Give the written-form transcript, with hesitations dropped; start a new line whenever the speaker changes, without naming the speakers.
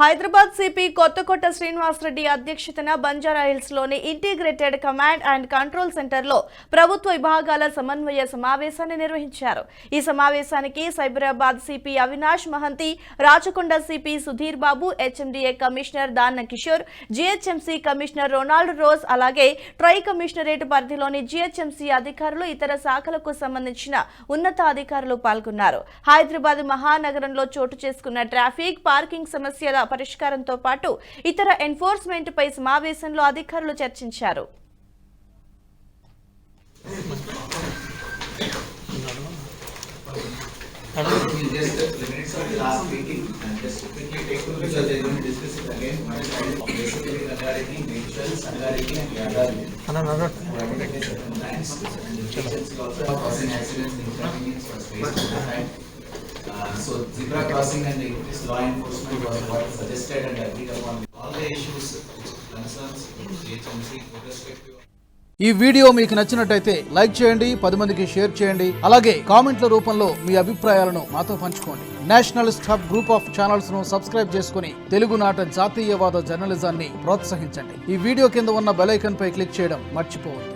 Hyderabad CP Kothakota Srinivasa Reddy అధ్యక్షతన బంజారాహిల్స్ లోని integrated command and control centre లో ప్రభుత్వ విభాగాల సమన్వయ సమావేశాన్ని నిర్వహించారు. ఈ సమావేశానికి Cyberabad CP Avinash Mahanti, Rachakonda CP Sudheer Babu, HMDA commissioner దాన్న Kishore, GHMC commissioner Ronald rose, అలాగే ట్రై కమిషనరేట్ పరిధిలోని జిహెచ్ఎంసీ అధికారులు, ఇతర శాఖలకు సంబంధించిన ఉన్నతాధికారులు పాల్గొన్నారు. హైదరాబాద్ మహానగరంలో చోటు చేసుకున్న ట్రాఫిక్, పార్కింగ్ సమస్యల పరిష్కారంతో పాటు ఇతర ఎన్ఫోర్స్మెంట్ పై సమావేశంలో అధికారులు చర్చించారు.
So zebra crossing and the increased law enforcement was what suggested and agreed upon. All the issues, concerns, GHMC with respect to.
ఈ వీడియో మీకు నచ్చినట్టయితే లైక్ చేయండి, 10 మందికి షేర్ చేయండి. అలాగే కామెంట్ల రూపంలో మీ అభిప్రాయాలను మాతో పంచుకోండి. Nationalist hub group of channels ను సబ్స్క్రైబ్ చేసుకుని తెలుగునాట జాతీయవాద జర్నలిజాన్ని ప్రోత్సహించండి. ఈ వీడియో కింద ఉన్న బెల్ ఐకాన్ పై క్లిక్ చేయడం మర్చిపోవద్దు.